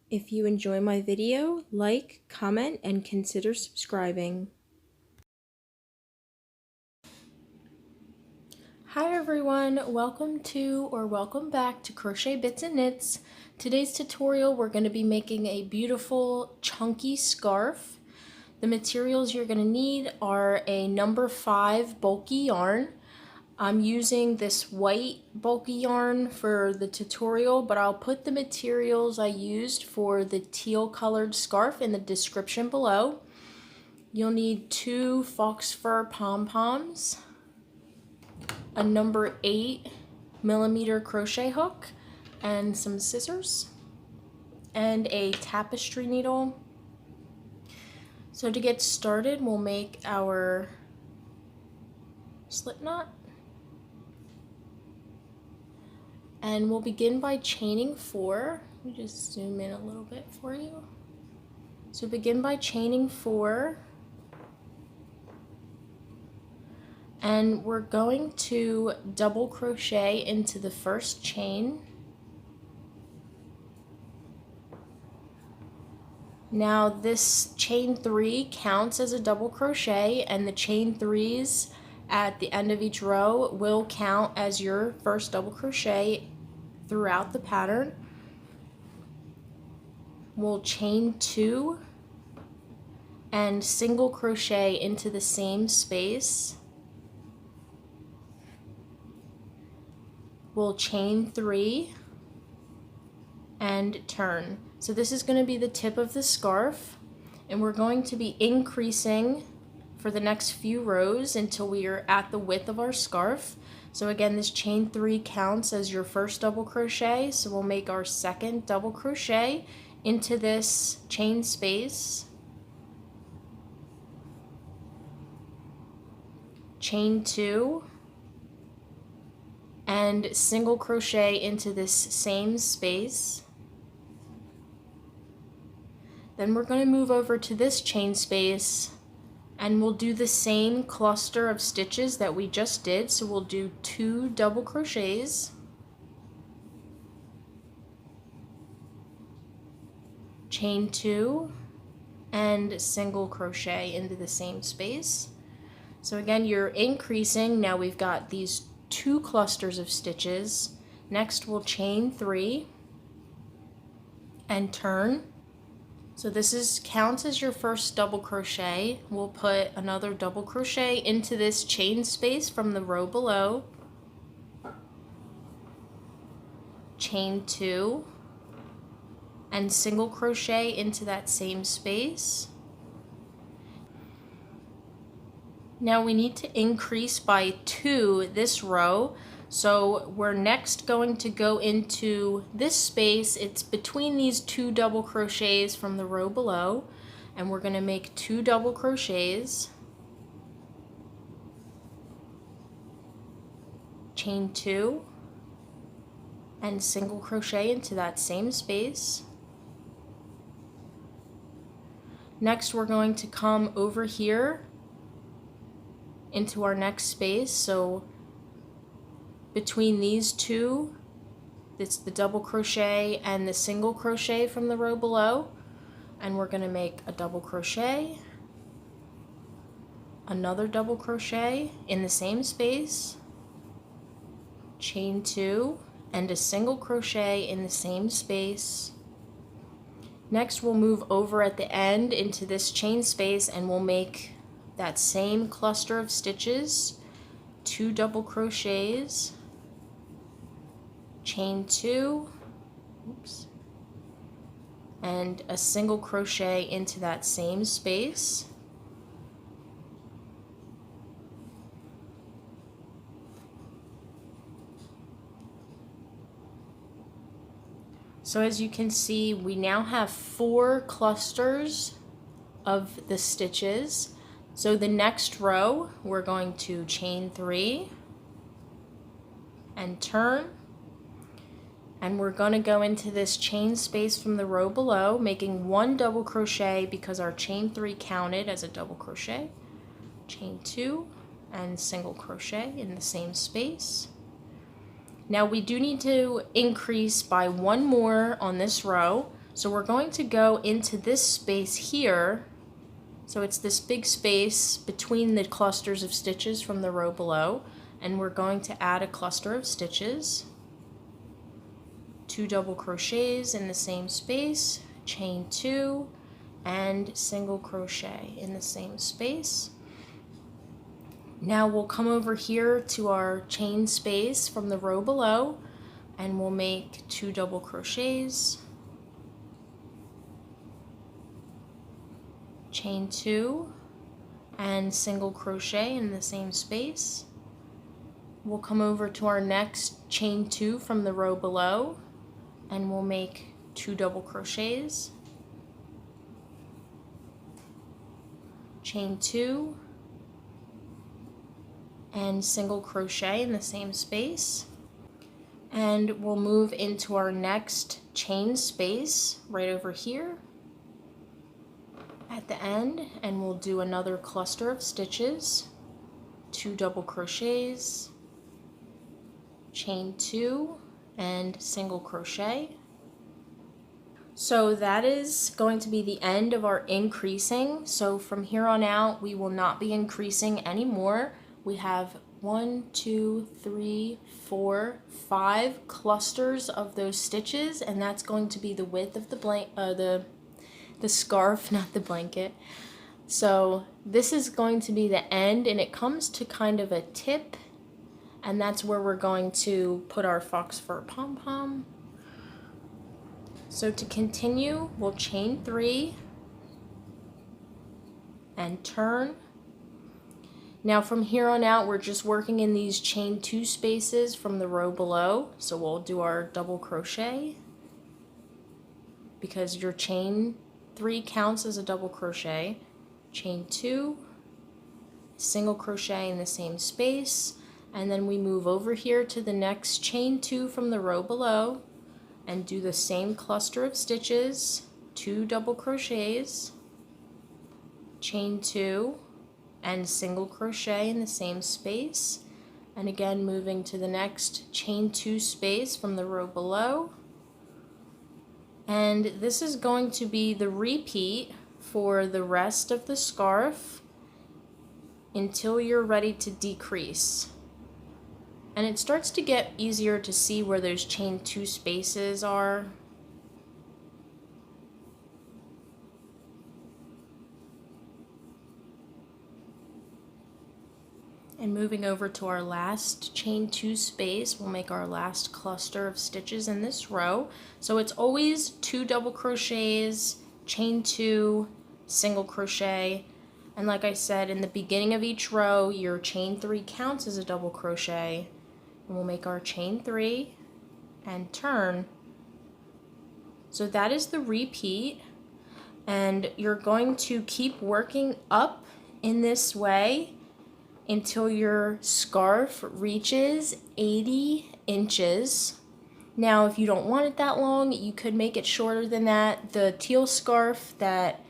If you enjoy my video, like, comment, and consider subscribing. Hi everyone, welcome back to Crochet Bits and Knits. Today's tutorial we're going to be making a beautiful chunky scarf. The materials you're going to need are a number 5 bulky yarn. I'm using this white bulky yarn for the tutorial, but I'll put the materials I used for the teal colored scarf in the description below. You'll need 2 Faux Fur pom-poms, a number 8mm crochet hook, and some scissors, and a tapestry needle. So to get started, we'll make our slip knot. And we'll begin by chaining 4. Let me just zoom in a little bit for you. So begin by chaining 4. And we're going to double crochet into the first chain. Now this chain 3 counts as a double crochet, and the chain 3s at the end of each row will count as your first double crochet throughout the pattern. We'll chain 2 and single crochet into the same space. We'll chain 3 and turn. So this is going to be the tip of the scarf, and we're going to be increasing for the next few rows until we are at the width of our scarf. So again, this chain 3 counts as your first double crochet, so we'll make our second double crochet into this chain space, chain 2, and single crochet into this same space. Then we're going to move over to this chain space, and we'll do the same cluster of stitches that we just did. So we'll do 2 double crochets, chain 2, and single crochet into the same space. So again, you're increasing. Now we've got these 2 clusters of stitches. Next we'll chain 3 and turn. So this counts as your first double crochet. We'll put another double crochet into this chain space from the row below, chain 2, and single crochet into that same space. Now we need to increase by 2 this row. So we're next going to go into this space. It's between these 2 double crochets from the row below, and we're going to make 2 double crochets, chain 2, and single crochet into that same space. Next we're going to come over here into our next space. So between these 2, it's the double crochet and the single crochet from the row below, and we're going to make a double crochet, another double crochet in the same space, chain 2, and a single crochet in the same space. Next we'll move over at the end into this chain space, and we'll make that same cluster of stitches, 2 double crochets, chain 2, and a single crochet into that same space. So as you can see, we now have 4 clusters of the stitches. So the next row, we're going to chain 3 and turn. And we're going to go into this chain space from the row below, making 1 double crochet because our chain 3 counted as a double crochet, chain 2, and single crochet in the same space. Now we do need to increase by 1 more on this row. So we're going to go into this space here. So it's this big space between the clusters of stitches from the row below, and we're going to add a cluster of stitches, 2 double crochets in the same space, chain 2, and single crochet in the same space. Now we'll come over here to our chain space from the row below, and we'll make 2 double crochets, chain 2, and single crochet in the same space. We'll come over to our next chain 2 from the row below, and we'll make 2 double crochets, chain 2, and single crochet in the same space. And we'll move into our next chain space right over here at the end, and we'll do another cluster of stitches, 2 double crochets, chain 2, and single crochet. So that is going to be the end of our increasing. So from here on out, we will not be increasing anymore. We have 1, 2, 3, 4, 5 clusters of those stitches, and that's going to be the width of the scarf, not the blanket. So this is going to be the end, and it comes to kind of a tip, and that's where we're going to put our fox fur pom-pom. So to continue, we'll chain 3 and turn. Now from here on out, we're just working in these chain 2 spaces from the row below. So we'll do our double crochet because your chain 3 counts as a double crochet, chain 2, single crochet in the same space, and then we move over here to the next chain 2 from the row below and do the same cluster of stitches, 2 double crochets, chain 2, and single crochet in the same space, and again moving to the next chain 2 space from the row below. And this is going to be the repeat for the rest of the scarf until you're ready to decrease. And it starts to get easier to see where those chain 2 spaces are. And moving over to our last chain 2 space, we'll make our last cluster of stitches in this row. So it's always 2 double crochets, chain 2, single crochet, and like I said, in the beginning of each row, your chain 3 counts as a double crochet. And we'll make our chain 3 and turn. So that is the repeat, and you're going to keep working up in this way until your scarf reaches 80 inches. Now, if you don't want it that long, you could make it shorter than that. The teal scarf that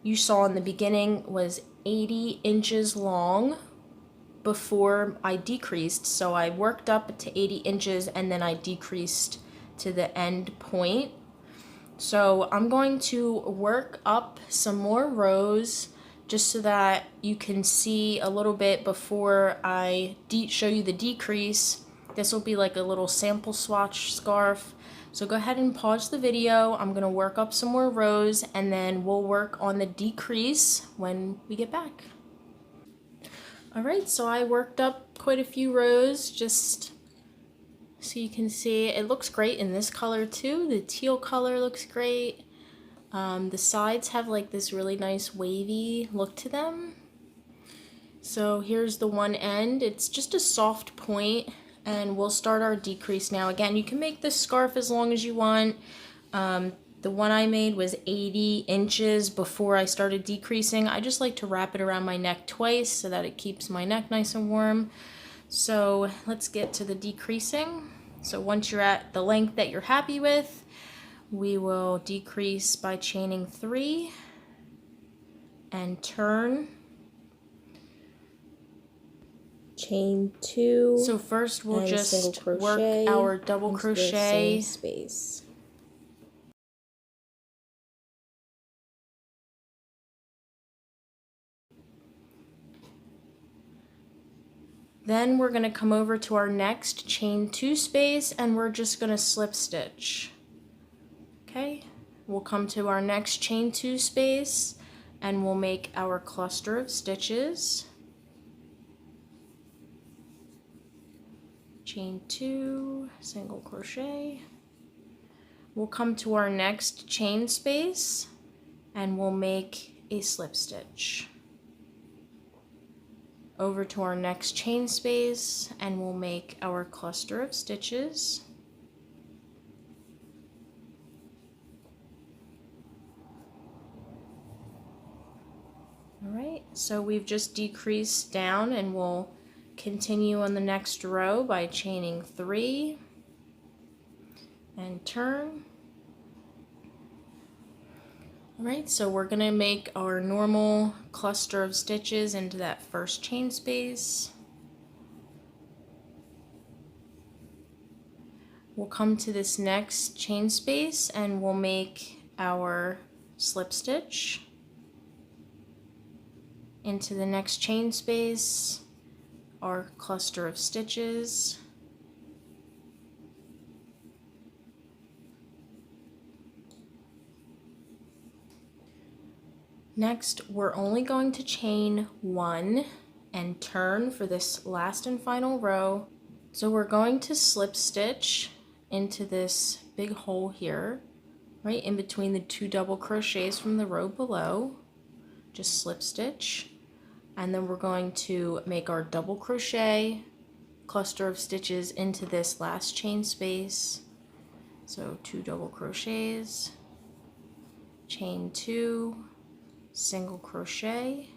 you saw in the beginning was 80 inches long before I decreased. So I worked up to 80 inches and then I decreased to the end point. So I'm going to work up some more rows just so that you can see a little bit before I show you the decrease. This will be like a little sample swatch scarf. So go ahead and pause the video. I'm gonna work up some more rows and then we'll work on the decrease when we get back. All right, so I worked up quite a few rows just so you can see. It looks great in this color too. The teal color looks great. The sides have like this really nice wavy look to them. So here's the one end. It's just a soft point, and we'll start our decrease now. Again, you can make this scarf as long as you want. The one I made was 80 inches before I started decreasing. I just like to wrap it around my neck twice so that it keeps my neck nice and warm. So let's get to the decreasing. So once you're at the length that you're happy with, we will decrease by chaining 3 and turn. Chain 2. So first we'll just work our double crochet space. Then we're going to come over to our next chain 2 space and we're just going to slip stitch. Okay, we'll come to our next chain 2 space and we'll make our cluster of stitches. Chain 2, single crochet. We'll come to our next chain space and we'll make a slip stitch. Over to our next chain space and we'll make our cluster of stitches. Alright, so we've just decreased down and we'll continue on the next row by chaining 3 and turn. Alright, so we're going to make our normal cluster of stitches into that first chain space. We'll come to this next chain space and we'll make our slip stitch into the next chain space, our cluster of stitches. Next, we're only going to chain 1 and turn for this last and final row. So we're going to slip stitch into this big hole here, right in between the 2 double crochets from the row below. Just slip stitch, and then we're going to make our double crochet cluster of stitches into this last chain space. So 2 double crochets, chain 2, single crochet.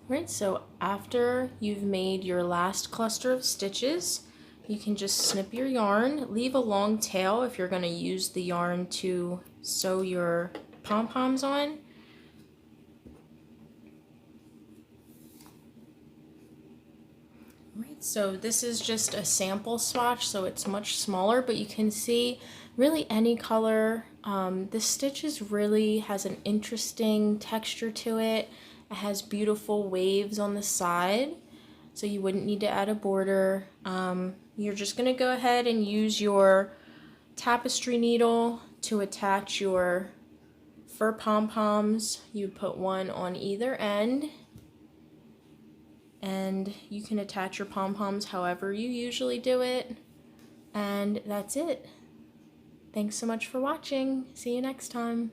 Right, so after you've made your last cluster of stitches, you can just snip your yarn, leave a long tail if you're going to use the yarn to sew your pom-poms on. Right, so this is just a sample swatch, so it's much smaller, but you can see really any color. This stitch really has an interesting texture to it. It has beautiful waves on the side, so you wouldn't need to add a border. You're just going to go ahead and use your tapestry needle to attach your fur pom-poms. You put one on either end, and you can attach your pom-poms however you usually do it. And that's it. Thanks so much for watching. See you next time.